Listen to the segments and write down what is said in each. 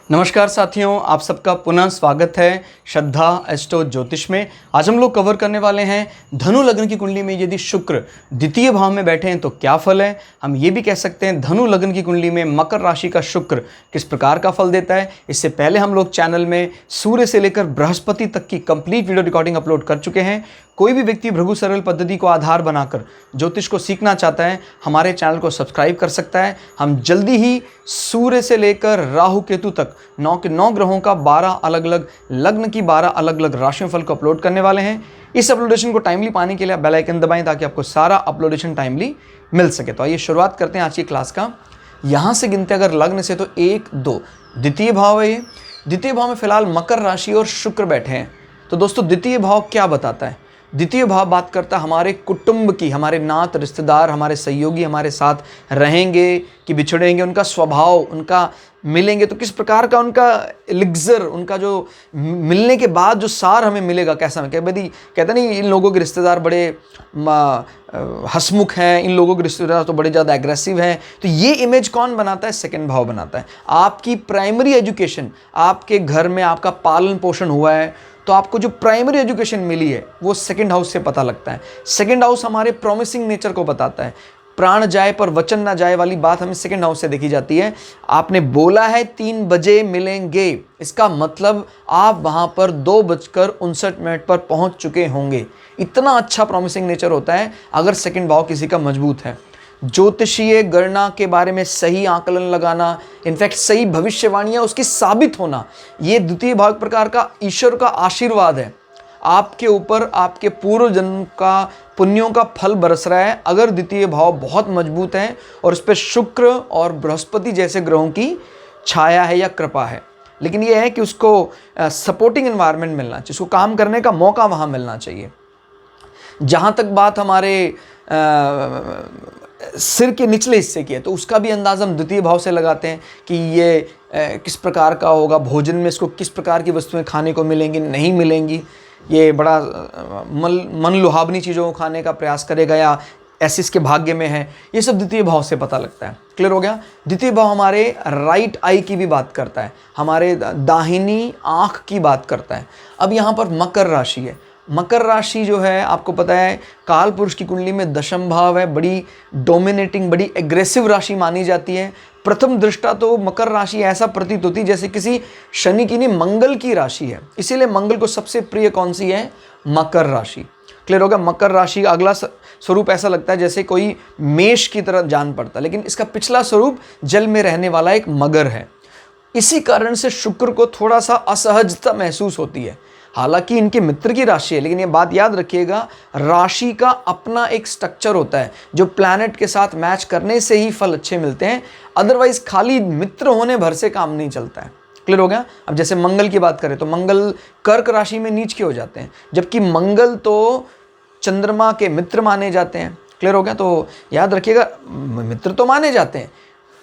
नमस्कार साथियों, आप सबका पुनः स्वागत है श्रद्धा एस्ट्रो ज्योतिष में। आज हम लोग कवर करने वाले हैं धनु लग्न की कुंडली में यदि शुक्र द्वितीय भाव में बैठे हैं तो क्या फल है। हम ये भी कह सकते हैं धनु लग्न की कुंडली में मकर राशि का शुक्र किस प्रकार का फल देता है। इससे पहले हम लोग चैनल में सूर्य से लेकर बृहस्पति तक की कंप्लीट वीडियो रिकॉर्डिंग अपलोड कर चुके हैं। कोई भी व्यक्ति भृगु सरल पद्धति को आधार बनाकर ज्योतिष को सीखना चाहता है, हमारे चैनल को सब्सक्राइब कर सकता है। हम जल्दी ही सूर्य से लेकर राहु केतु तक 9 के 9 ग्रहों का 12 अलग अलग लग्न की 12 अलग अलग राशियों फल को अपलोड करने वाले हैं। इस अपलोडेशन को टाइमली पाने के लिए आप बेल आइकन दबाएं ताकि आपको सारा अपलोडेशन टाइमली मिल सके। तो आइए शुरुआत करते हैं आज की क्लास का। यहाँ से गिनते अगर लग्न से तो 1, 2 द्वितीय भाव है। ये द्वितीय भाव में फिलहाल मकर राशि और शुक्र बैठे हैं। तो दोस्तों द्वितीय भाव क्या बताता है? द्वितीय भाव बात करता है हमारे कुटुंब की, हमारे नात रिश्तेदार, हमारे सहयोगी हमारे साथ रहेंगे कि बिछड़ेंगे, उनका स्वभाव, उनका मिलेंगे तो किस प्रकार का उनका एलिक्सर, उनका जो मिलने के बाद जो सार हमें मिलेगा कैसा में। कहते नहीं इन लोगों के रिश्तेदार बड़े हंसमुख हैं, इन लोगों के रिश्तेदार तो बड़े ज़्यादा एग्रेसिव हैं। तो ये इमेज कौन बनाता है? सेकंड भाव बनाता है। आपकी प्राइमरी एजुकेशन, आपके घर में आपका पालन पोषण हुआ है तो आपको जो प्राइमरी एजुकेशन मिली है वो सेकंड हाउस से पता लगता है। सेकंड हाउस हमारे प्रॉमिसिंग नेचर को बताता है। प्राण जाए पर वचन ना जाए वाली बात हमें सेकंड हाउस से देखी जाती है। आपने बोला है 3 बजे मिलेंगे, इसका मतलब आप वहां पर 2:59 पर पहुंच चुके होंगे। इतना अच्छा प्रॉमिसिंग नेचर होता है अगर सेकंड भाव किसी का मजबूत है। ज्योतिषीय गणना के बारे में सही आकलन लगाना, इनफैक्ट सही भविष्यवाणियां उसकी साबित होना, ये द्वितीय भाव प्रकार का ईश्वर का आशीर्वाद है। आपके ऊपर आपके पूर्व जन्म का पुण्यों का फल बरस रहा है अगर द्वितीय भाव बहुत मजबूत है और उस पर शुक्र और बृहस्पति जैसे ग्रहों की छाया है या कृपा है। लेकिन यह है कि उसको सपोर्टिंग एनवायरनमेंट मिलना चाहिए, उसको काम करने का मौका वहाँ मिलना चाहिए। जहाँ तक बात हमारे सिर के निचले हिस्से की है तो उसका भी अंदाज़ हम द्वितीय भाव से लगाते हैं कि ये किस प्रकार का होगा, भोजन में इसको किस प्रकार की वस्तुएं खाने को मिलेंगी, नहीं मिलेंगी, ये बड़ा मन लुभावनी चीज़ों को खाने का प्रयास करेगा या ऐसे इसके भाग्य में है। ये सब द्वितीय भाव से पता लगता है। क्लियर हो गया? द्वितीय भाव हमारे राइट आई की भी बात करता है, हमारे दाहिनी आँख की बात करता है। अब यहाँ पर मकर राशि है। मकर राशि जो है आपको पता है काल पुरुष की कुंडली में दशम भाव है, बड़ी डोमिनेटिंग, बड़ी एग्रेसिव राशि मानी जाती है। प्रथम दृष्टा तो मकर राशि ऐसा प्रतीत होती है जैसे किसी शनि की नहीं मंगल की राशि है। इसीलिए मंगल को सबसे प्रिय कौन सी है? मकर राशि। क्लियर होगा? मकर राशि का अगला स्वरूप ऐसा लगता है जैसे कोई मेष की तरह जान पड़ता है, लेकिन इसका पिछला स्वरूप जल में रहने वाला एक मगर है। इसी कारण से शुक्र को थोड़ा सा असहजता महसूस होती है। हालांकि इनके मित्र की राशि है, लेकिन ये बात याद रखिएगा राशि का अपना एक स्ट्रक्चर होता है जो प्लैनेट के साथ मैच करने से ही फल अच्छे मिलते हैं। अदरवाइज खाली मित्र होने भर से काम नहीं चलता है। क्लियर हो गया? अब जैसे मंगल की बात करें तो मंगल कर्क राशि में नीच के हो जाते हैं, जबकि मंगल तो चंद्रमा के मित्र माने जाते हैं। क्लियर हो गया? तो याद रखिएगा मित्र तो माने जाते हैं।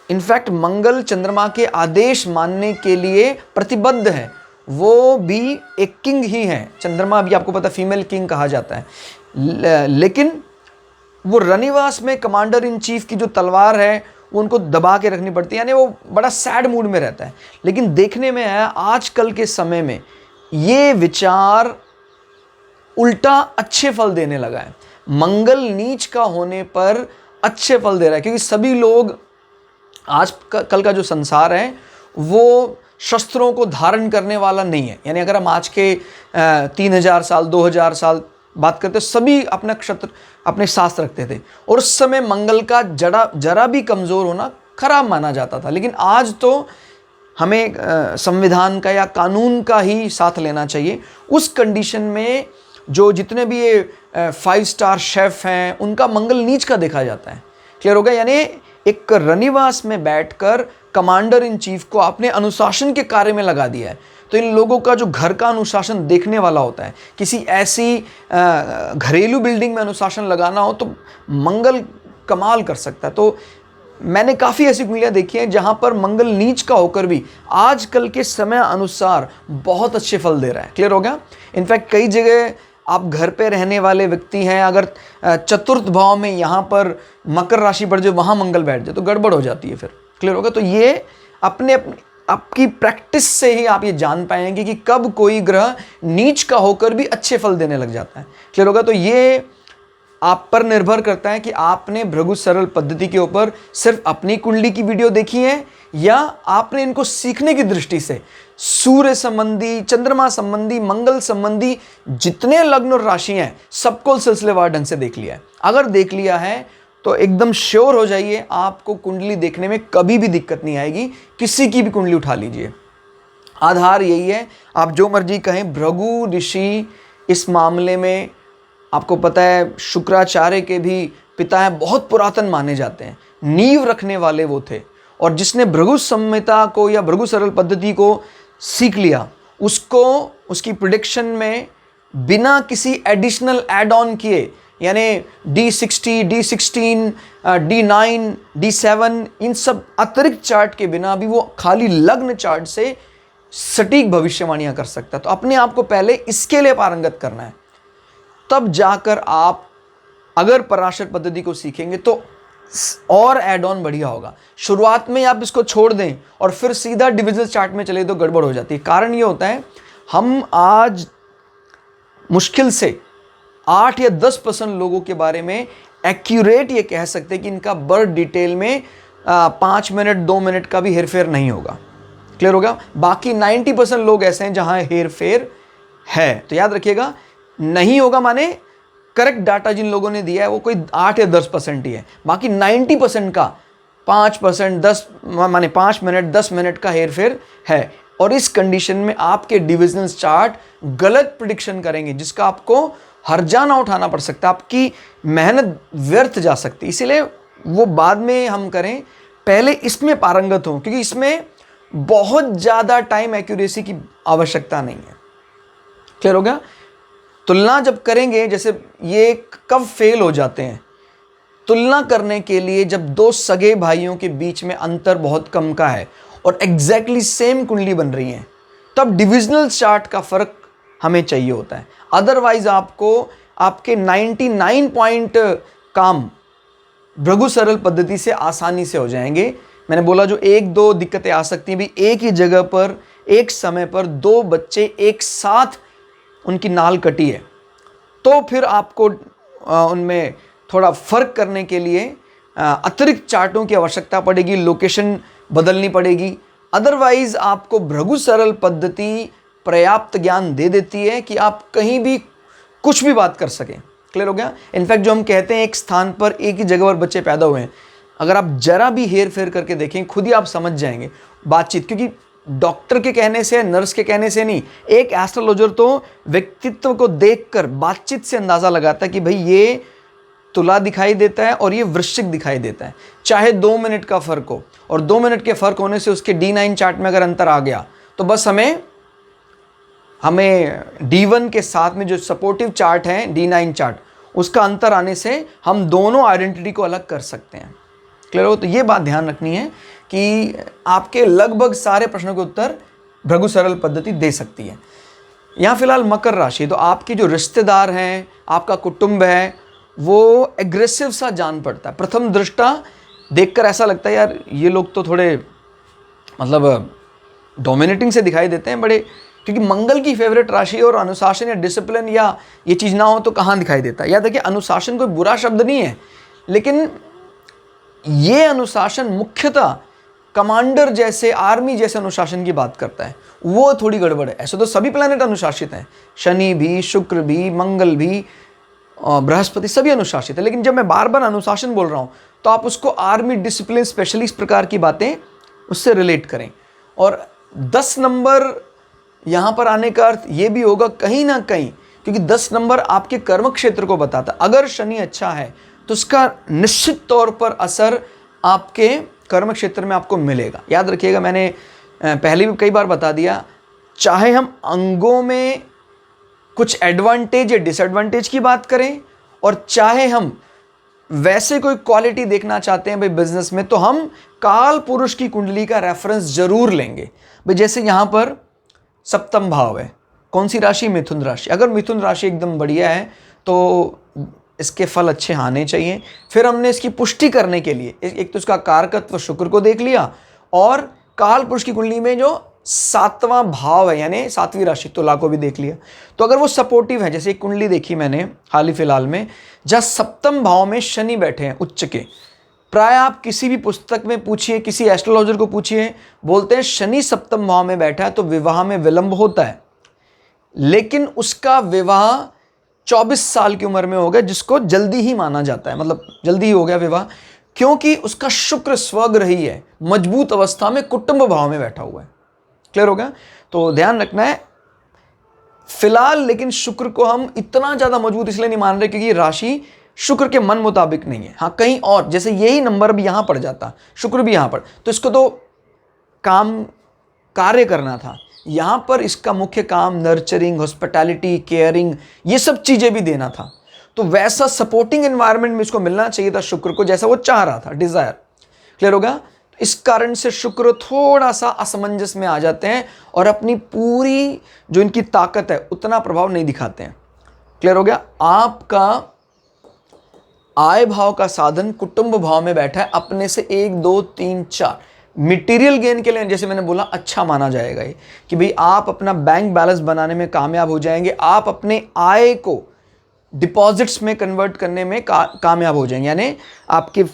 इनफैक्ट मंगल चंद्रमा के आदेश मानने के लिए प्रतिबद्ध है। वो भी एक किंग ही है। चंद्रमा भी आपको पता फीमेल किंग कहा जाता है, लेकिन वो रनिवास में कमांडर इन चीफ की जो तलवार है वो उनको दबा के रखनी पड़ती है, यानी वो बड़ा सैड मूड में रहता है। लेकिन देखने में है आजकल के समय में ये विचार उल्टा अच्छे फल देने लगा है। मंगल नीच का होने पर अच्छे फल दे रहा है, क्योंकि सभी लोग आज कल का जो संसार है वो शस्त्रों को धारण करने वाला नहीं है। यानी अगर हम आज के 3000 साल 2000 साल बात करते सभी अपना क्षत्र अपने साथ रखते थे और उस समय मंगल का जरा भी कमज़ोर होना खराब माना जाता था। लेकिन आज तो हमें संविधान का या कानून का ही साथ लेना चाहिए। उस कंडीशन में जो जितने भी ये 5 स्टार शेफ हैं उनका मंगल नीच का देखा जाता है। क्लियर हो गया? यानी एक रनिवास में बैठकर कमांडर इन चीफ को अपने अनुशासन के कार्य में लगा दिया है। तो इन लोगों का जो घर का अनुशासन देखने वाला होता है, किसी ऐसी घरेलू बिल्डिंग में अनुशासन लगाना हो तो मंगल कमाल कर सकता है। तो मैंने काफ़ी ऐसी कुंडलियाँ देखी हैं जहाँ पर मंगल नीच का होकर भी आजकल के समय अनुसार बहुत अच्छे फल दे रहा है। क्लियर हो गया? इनफैक्ट कई जगह आप घर पे रहने वाले व्यक्ति हैं, अगर चतुर्थ भाव में यहाँ पर मकर राशि पर जो वहाँ मंगल बैठ जाए तो गड़बड़ हो जाती है फिर। क्लियर होगा? तो ये अपने आपकी प्रैक्टिस से ही आप ये जान पाएंगे कि कब कोई ग्रह नीच का होकर भी अच्छे फल देने लग जाता है। क्लियर होगा? तो ये आप पर निर्भर करता है कि आपने भृगु सरल पद्धति के ऊपर सिर्फ अपनी कुंडली की वीडियो देखी है या आपने इनको सीखने की दृष्टि से सूर्य संबंधी, चंद्रमा संबंधी, मंगल संबंधी जितने लग्न और राशि हैं सबको सिलसिलेवार ढंग से देख लिया है। अगर देख लिया है तो एकदम श्योर हो जाइए, आपको कुंडली देखने में कभी भी दिक्कत नहीं आएगी। किसी की भी कुंडली उठा लीजिए, आधार यही है। आप जो मर्जी कहें, भृगु ऋषि इस मामले में आपको पता है शुक्राचार्य के भी पिता हैं, बहुत पुरातन माने जाते हैं, नींव रखने वाले वो थे। और जिसने भृगु संहिता को या भृगु सरल पद्धति को सीख लिया, उसको उसकी प्रिडिक्शन में बिना किसी एडिशनल एड ऑन किए, यानी D60, D16, D9, D7, इन सब अतिरिक्त चार्ट के बिना भी वो खाली लग्न चार्ट से सटीक भविष्यवाणियां कर सकता है। तो अपने आप को पहले इसके लिए पारंगत करना है, तब जाकर आप अगर पराशर पद्धति को सीखेंगे तो और एड ऑन बढ़िया होगा। शुरुआत में आप इसको छोड़ दें और फिर सीधा डिविजनल चार्ट में चले तो गड़बड़ हो जाती है। कारण ये होता है, हम आज मुश्किल से 8 या 10% लोगों के बारे में एक्यूरेट ये कह सकते हैं कि इनका बर्थ डिटेल में 5 मिनट 2 मिनट का भी हेरफेर नहीं होगा। क्लियर होगा? बाकी 90% लोग ऐसे हैं जहां हेरफेर है। तो याद रखिएगा, नहीं होगा माने करेक्ट डाटा जिन लोगों ने दिया है वो कोई 8 या 10% ही है। बाकी 90% का 5%, 10 माने 5 मिनट 10 मिनट का हेरफेर है। और इस कंडीशन में आपके डिविजनल चार्ट गलत प्रिडिक्शन करेंगे, जिसका आपको हर्जाना उठाना पड़ सकता है, आपकी मेहनत व्यर्थ जा सकती है। इसीलिए वो बाद में हम करें, पहले इसमें पारंगत हों, क्योंकि इसमें बहुत ज़्यादा टाइम एक्यूरेसी की आवश्यकता नहीं है। क्लियर हो गया? तुलना जब करेंगे, जैसे ये कब फेल हो जाते हैं, तुलना करने के लिए जब दो सगे भाइयों के बीच में अंतर बहुत कम का है और एग्जैक्टली सेम कुंडली बन रही है, तब डिविजनल चार्ट का फर्क हमें चाहिए होता है। अदरवाइज आपको आपके 99 पॉइंट काम भृगु सरल पद्धति से आसानी से हो जाएंगे। मैंने बोला जो 1-2 दिक्कतें आ सकती हैं भी, एक ही जगह पर एक समय पर 2 बच्चे एक साथ उनकी नाल कटी है, तो फिर आपको उनमें थोड़ा फर्क करने के लिए अतिरिक्त चार्टों की आवश्यकता पड़ेगी, लोकेशन बदलनी पड़ेगी। अदरवाइज आपको भृगु सरल पद्धति पर्याप्त ज्ञान दे देती है कि आप कहीं भी कुछ भी बात कर सकें। क्लियर हो गया? इनफैक्ट जो हम कहते हैं एक स्थान पर एक ही जगह पर बच्चे पैदा हुए हैं, अगर आप जरा भी हेर फेर करके देखें, खुद ही आप समझ जाएंगे बातचीत, क्योंकि डॉक्टर के कहने से, नर्स के कहने से नहीं, एक एस्ट्रोलॉजर तो व्यक्तित्व को देखकर बातचीत से अंदाजा लगाता है कि भाई ये तुला दिखाई देता है और ये वृश्चिक दिखाई देता है। चाहे 2 मिनट का फर्क हो, और 2 मिनट के फर्क होने से उसके D9 चार्ट में अगर अंतर आ गया तो बस हमें D1 के साथ में जो सपोर्टिव चार्ट है D9 चार्ट, उसका अंतर आने से हम दोनों आइडेंटिटी को अलग कर सकते हैं। क्लियर हो? तो ये बात ध्यान रखनी है कि आपके लगभग सारे प्रश्नों के उत्तर भृगु सरल पद्धति दे सकती है। यहाँ फिलहाल मकर राशि, तो आपके जो रिश्तेदार हैं, आपका कुटुंब है, वो एग्रेसिव सा जान पड़ता है। प्रथम दृष्टा देखकर ऐसा लगता है यार ये लोग तो थोड़े मतलब डोमिनेटिंग से दिखाई देते हैं बड़े, क्योंकि मंगल की फेवरेट राशि और अनुशासन या डिसिप्लिन या ये चीज़ ना हो तो कहाँ दिखाई देता है। याद देखिए, अनुशासन कोई बुरा शब्द नहीं है, लेकिन ये अनुशासन मुख्यतः कमांडर जैसे, आर्मी जैसे अनुशासन की बात करता है, वो थोड़ी गड़बड़ है। ऐसे तो सभी प्लैनेट अनुशासित हैं, शनि भी, शुक्र भी, मंगल भी, बृहस्पति, सभी अनुशासित है। लेकिन जब मैं बार बार अनुशासन बोल रहा हूँ तो आप उसको आर्मी, डिसिप्लिन, स्पेशली इस प्रकार की बातें उससे रिलेट करें। और 10 नंबर यहाँ पर आने का अर्थ ये भी होगा कहीं ना कहीं, क्योंकि 10 नंबर आपके कर्म क्षेत्र को बताता है। अगर शनि अच्छा है तो उसका निश्चित तौर पर असर आपके कर्म क्षेत्र में आपको मिलेगा। याद रखिएगा, मैंने पहले भी कई बार बता दिया, चाहे हम अंगों में कुछ एडवांटेज या डिसएडवांटेज की बात करें, और चाहे हम वैसे कोई क्वालिटी देखना चाहते हैं भाई बिजनेस में, तो हम काल पुरुष की कुंडली का रेफरेंस जरूर लेंगे। भाई जैसे यहाँ पर सप्तम भाव है, कौन सी राशि? मिथुन राशि। अगर मिथुन राशि एकदम बढ़िया है तो इसके फल अच्छे आने चाहिए। फिर हमने इसकी पुष्टि करने के लिए एक तो इसका कारकत्व शुक्र को देख लिया, और काल पुरुष की कुंडली में जो 7वां भाव है, यानी 7वीं राशि तुला को भी देख लिया, तो अगर वो सपोर्टिव है, जैसे एक कुंडली देखी मैंने हाल ही फिलहाल में, जहाँ 7वें भाव में शनि बैठे हैं उच्च के, प्राय आप किसी भी पुस्तक में पूछिए, किसी एस्ट्रोलॉजर को पूछिए, बोलते हैं शनि 7वें भाव में बैठा है तो विवाह में विलंब होता है। लेकिन उसका विवाह 24 साल की उम्र में हो गया, जिसको जल्दी ही माना जाता है, मतलब जल्दी ही हो गया विवाह, क्योंकि उसका शुक्र स्वग्रह ही है, मजबूत अवस्था में कुटुंब भाव में बैठा हुआ है। क्लियर हो गया? तो ध्यान रखना है फिलहाल। लेकिन शुक्र को हम इतना ज़्यादा मजबूत इसलिए नहीं मान रहे क्योंकि राशि शुक्र के मन मुताबिक नहीं है। हाँ, कहीं और, जैसे यही नंबर भी यहाँ पड़ जाता, शुक्र भी यहाँ पर, तो इसको तो काम कार्य करना था, यहाँ पर इसका मुख्य काम नर्चरिंग, हॉस्पिटैलिटी, केयरिंग, ये सब चीज़ें भी देना था। तो वैसा सपोर्टिंग एनवायरनमेंट में इसको मिलना चाहिए था शुक्र को, जैसा वो चाह रहा था, डिज़ायर। क्लियर होगा? इस कारण से शुक्र थोड़ा सा असमंजस में आ जाते हैं और अपनी पूरी जो इनकी ताकत है उतना प्रभाव नहीं दिखाते हैं। क्लियर हो गया? आपका आय भाव का साधन कुटुंब भाव में बैठा है, अपने से 1 2 3 4 मटेरियल गेन के लिए, जैसे मैंने बोला, अच्छा माना जाएगा ये कि भाई आप अपना बैंक बैलेंस बनाने में कामयाब हो जाएंगे, आप अपने आय को डिपॉजिट्स में कन्वर्ट करने में कामयाब हो जाएंगे, यानी आपकी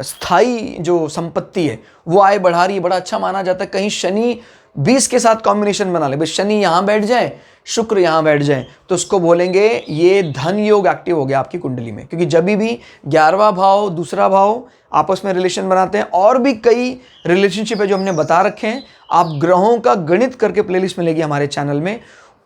स्थायी जो संपत्ति है वो आय बढ़ा रही है, बड़ा अच्छा माना जाता है। कहीं शनि 20 के साथ कॉम्बिनेशन बना ले, भाई शनि यहाँ बैठ जाए, शुक्र यहाँ बैठ जाए, तो उसको बोलेंगे ये धन योग एक्टिव हो गया आपकी कुंडली में, क्योंकि जब भी 11वां भाव, दूसरा भाव आपस में रिलेशन बनाते हैं, और भी कई रिलेशनशिप है जो हमने बता रखे हैं, आप ग्रहों का गणित करके प्लेलिस्ट मिलेगी हमारे चैनल में,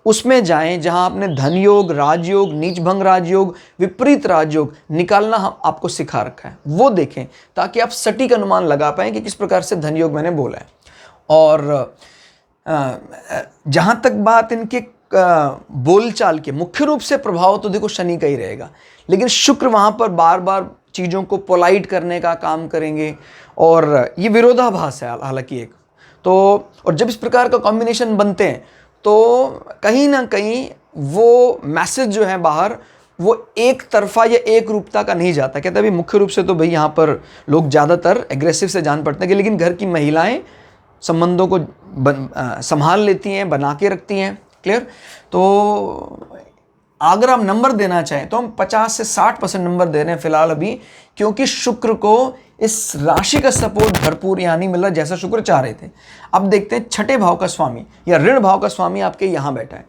उसमें जाएं जहां आपने धन योग, राजयोग, नीच भंग राजयोग, विपरीत राजयोग निकालना हम आपको सिखा रखा है, वो देखें ताकि आप सटीक अनुमान लगा पाएं कि किस प्रकार से धन योग मैंने बोला है। और जहां तक बात इनके बोलचाल के, मुख्य रूप से प्रभाव तो देखो शनि का ही रहेगा, लेकिन शुक्र वहां पर बार बार चीज़ों को पोलाइट करने का काम करेंगे, और ये विरोधाभास है हालांकि एक तो। और जब इस प्रकार का कॉम्बिनेशन बनते हैं तो कहीं ना कहीं वो मैसेज जो है बाहर, वो एक तरफा या एक रूपता का नहीं जाता। कहते हैं भाई मुख्य रूप से तो भाई यहाँ पर लोग ज़्यादातर एग्रेसिव से जान पड़ते हैं, लेकिन घर की महिलाएं संबंधों को संभाल लेती हैं, बना के रखती हैं। क्लियर? तो अगर आप नंबर देना चाहें तो हम 50 से 60% नंबर दे रहे हैं फिलहाल अभी, क्योंकि शुक्र को इस राशि का सपोर्ट भरपूर यहाँ नहीं मिल रहा जैसा शुक्र चाह रहे थे। अब देखते हैं 6ठे भाव का स्वामी या ऋण भाव का स्वामी आपके यहाँ बैठा है।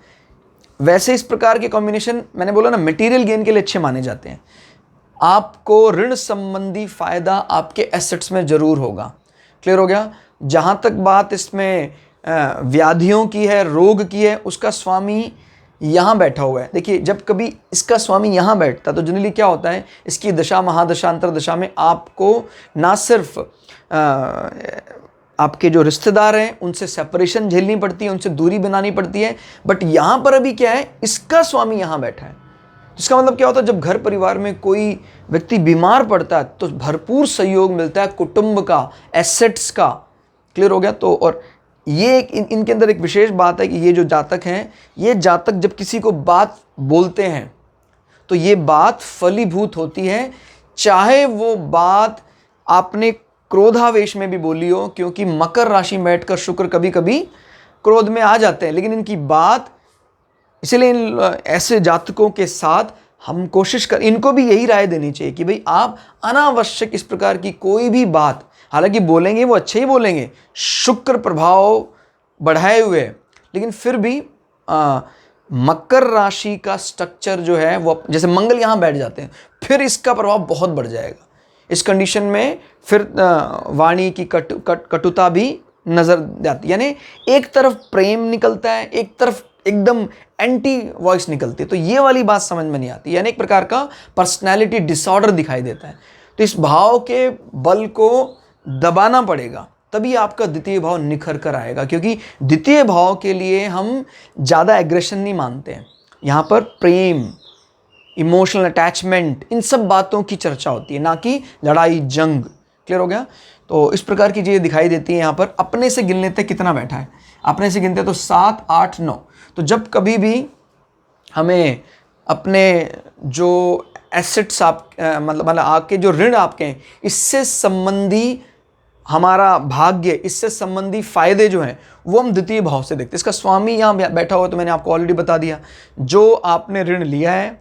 वैसे इस प्रकार के कॉम्बिनेशन मैंने बोला ना, मटेरियल गेन के लिए अच्छे माने जाते हैं। आपको ऋण संबंधी फायदा आपके एसेट्स में जरूर होगा। क्लियर हो गया? जहाँ तक बात इसमें व्याधियों की है, रोग की है, उसका स्वामी यहाँ बैठा हुआ है। देखिए, जब कभी इसका स्वामी यहाँ बैठता तो जनरली क्या होता है, इसकी दशा, महादशा, अंतरदशा में आपको ना सिर्फ आपके जो रिश्तेदार हैं उनसे सेपरेशन झेलनी पड़ती है, उनसे दूरी बनानी पड़ती है, बट यहाँ पर अभी क्या है, इसका स्वामी यहाँ बैठा है। इसका मतलब क्या होता है, जब घर परिवार में कोई व्यक्ति बीमार पड़ता है तो भरपूर सहयोग मिलता है कुटुंब का, एसेट्स का। क्लियर हो गया? तो और ये एक इनके अंदर एक विशेष बात है कि ये जो जातक हैं, ये जातक जब किसी को बात बोलते हैं तो ये बात फलीभूत होती है, चाहे वो बात आपने क्रोधावेश में भी बोली हो, क्योंकि मकर राशि में बैठकर शुक्र कभी कभी क्रोध में आ जाते हैं, लेकिन इनकी बात, इसलिए इन ऐसे जातकों के साथ हम कोशिश कर, इनको भी यही राय देनी चाहिए कि भाई आप अनावश्यक इस प्रकार की कोई भी बात, हालांकि बोलेंगे वो अच्छे ही बोलेंगे, शुक्र प्रभाव बढ़ाए हुए, लेकिन फिर भी मकर राशि का स्ट्रक्चर जो है वो, जैसे मंगल यहाँ बैठ जाते हैं, फिर इसका प्रभाव बहुत बढ़ जाएगा। इस कंडीशन में फिर वाणी की कटुता भी नजर जाती है, यानी एक तरफ प्रेम निकलता है, एक तरफ एकदम एंटी वॉइस निकलती है, तो ये वाली बात समझ में नहीं आती, यानी एक प्रकार का पर्सनैलिटी डिसऑर्डर दिखाई देता है। तो इस भाव के बल को दबाना पड़ेगा, तभी आपका द्वितीय भाव निखर कर आएगा, क्योंकि द्वितीय भाव के लिए हम ज़्यादा एग्रेशन नहीं मानते हैं। यहाँ पर प्रेम, इमोशनल अटैचमेंट, इन सब बातों की चर्चा होती है, ना कि लड़ाई जंग। क्लियर हो गया? तो इस प्रकार की चीज़ें दिखाई देती हैं। यहाँ पर अपने से गिन लेते कितना बैठा है, अपने से गिनते तो 7 8 9। तो जब कभी भी हमें अपने जो एसेट्स आप मतलब आपके जो ऋण आपके हैं, इससे संबंधी हमारा भाग्य, इससे संबंधी फायदे जो हैं वो हम द्वितीय भाव से देखते हैं। इसका स्वामी यहाँ बैठा हुआ तो मैंने आपको ऑलरेडी बता दिया, जो आपने ऋण लिया है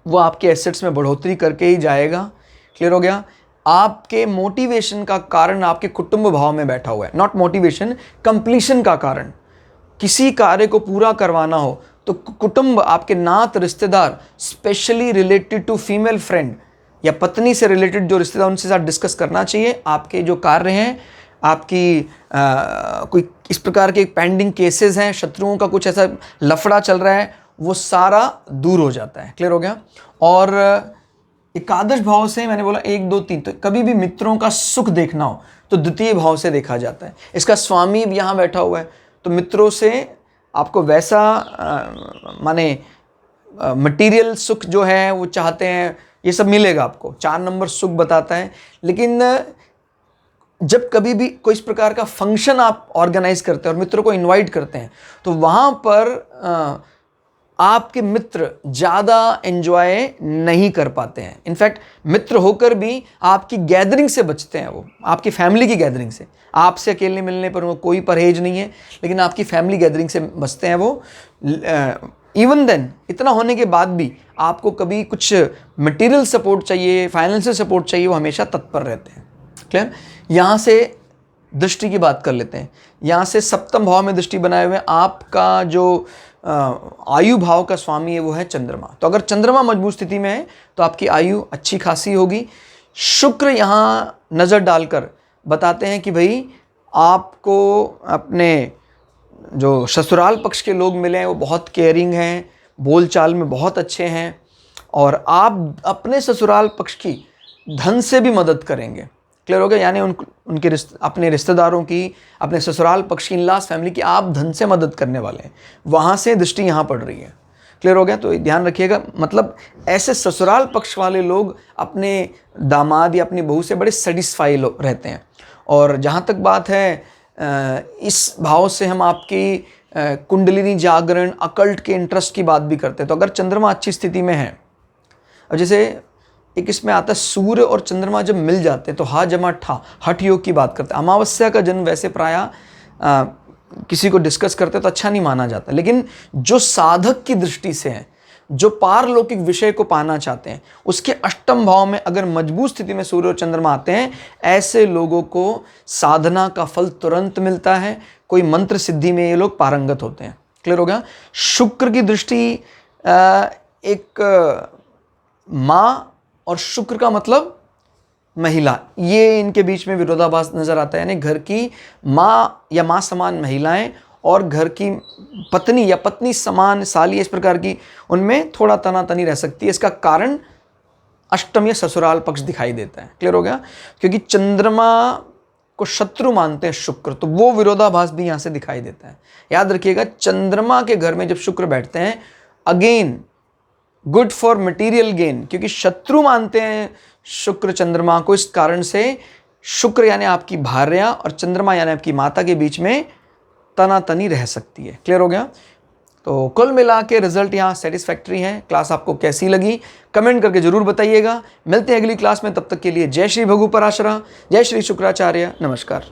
वो आपके एसेट्स में बढ़ोतरी करके ही जाएगा। क्लियर हो गया। आपके मोटिवेशन का कारण आपके कुटुंब भाव में बैठा हुआ है, नॉट मोटिवेशन, कंप्लीशन का कारण। किसी कार्य को पूरा करवाना हो तो कुटुंब, आपके नात रिश्तेदार, specially related to female friend या पत्नी से रिलेटेड जो रिश्तेदार, उनसे साथ डिस्कस करना चाहिए। आपके जो कार्य हैं, आपकी कोई इस प्रकार के पेंडिंग केसेस हैं, शत्रुओं का कुछ ऐसा लफड़ा चल रहा है, वो सारा दूर हो जाता है। क्लियर हो गया। और एकादश भाव से मैंने बोला 1 2 3, तो कभी भी मित्रों का सुख देखना हो तो द्वितीय भाव से देखा जाता है। इसका स्वामी भी यहाँ बैठा हुआ है, तो मित्रों से आपको वैसा माने मटेरियल सुख जो है वो चाहते हैं, ये सब मिलेगा आपको। 4 नंबर सुख बताता है। लेकिन जब कभी भी कोई इस प्रकार का फंक्शन आप ऑर्गेनाइज करते हैं और मित्रों को इनवाइट करते हैं, तो वहाँ पर आपके मित्र ज़्यादा एंजॉय नहीं कर पाते हैं। इनफैक्ट मित्र होकर भी आपकी गैदरिंग से बचते हैं, वो आपकी फैमिली की गैदरिंग से। आपसे अकेले मिलने पर वो कोई परहेज नहीं है, लेकिन आपकी फैमिली गैदरिंग से बचते हैं वो। इवन देन, इतना होने के बाद भी आपको कभी कुछ मटेरियल सपोर्ट चाहिए, फाइनेंशियल सपोर्ट चाहिए, वो हमेशा तत्पर रहते हैं। क्लियर। यहाँ से दृष्टि की बात कर लेते हैं। यहाँ से सप्तम भाव में दृष्टि बनाए हुए आपका जो आयु भाव का स्वामी है वो है चंद्रमा। तो अगर चंद्रमा मजबूत स्थिति में है तो आपकी आयु अच्छी खासी होगी। शुक्र यहाँ नज़र डालकर बताते हैं कि भाई आपको अपने जो ससुराल पक्ष के लोग मिले हैं वो बहुत केयरिंग हैं, बोलचाल में बहुत अच्छे हैं, और आप अपने ससुराल पक्ष की धन से भी मदद करेंगे। क्लियर हो गया। यानी उनके अपने रिश्तेदारों की, अपने ससुराल पक्ष की, इनलास फैमिली की आप धन से मदद करने वाले हैं। वहाँ से दृष्टि यहाँ पड़ रही है। क्लियर हो गया। तो ध्यान रखिएगा, मतलब ऐसे ससुराल पक्ष वाले लोग अपने दामाद या अपनी बहू से बड़े सेटिस्फाई रहते हैं। और जहाँ तक बात है इस भाव से हम आपकी कुंडलिनी जागरण, अकल्ट के इंटरेस्ट की बात भी करते हैं। तो अगर चंद्रमा अच्छी स्थिति में है, अब जैसे एक इसमें आता है सूर्य और चंद्रमा जब मिल जाते हैं तो हा जमा ठा, हठ योग की बात करते हैं। अमावस्या का जन्म वैसे प्रायः किसी को डिस्कस करते तो अच्छा नहीं माना जाता, लेकिन जो साधक की दृष्टि से है, जो पारलौकिक विषय को पाना चाहते हैं, उसके अष्टम भाव में अगर मजबूत स्थिति में सूर्य और चंद्रमा आते हैं, ऐसे लोगों को साधना का फल तुरंत मिलता है। कोई मंत्र सिद्धि में ये लोग पारंगत होते हैं। क्लियर हो गया। शुक्र की दृष्टि, एक माँ और शुक्र का मतलब महिला, ये इनके बीच में विरोधाभास नजर आता है। यानी घर की माँ या माँ समान महिलाएं और घर की पत्नी या पत्नी समान साली, इस प्रकार की उनमें थोड़ा तनातनी रह सकती है। इसका कारण अष्टम या ससुराल पक्ष दिखाई देता है। क्लियर हो गया। क्योंकि चंद्रमा को शत्रु मानते हैं शुक्र, तो वो विरोधाभास भी यहाँ से दिखाई देता है। याद रखिएगा, चंद्रमा के घर में जब शुक्र बैठते हैं, again good for material gain, क्योंकि शत्रु मानते हैं शुक्र चंद्रमा को। इस कारण से शुक्र यानी आपकी भार्या और चंद्रमा यानी आपकी माता के बीच में तनातनी रह सकती है। क्लियर हो गया। तो कुल मिला के रिजल्ट यहाँ सेटिस्फैक्ट्री है। क्लास आपको कैसी लगी कमेंट करके जरूर बताइएगा। मिलते हैं अगली क्लास में, तब तक के लिए जय श्री भगु पराशरा, जय श्री शुक्राचार्य, नमस्कार।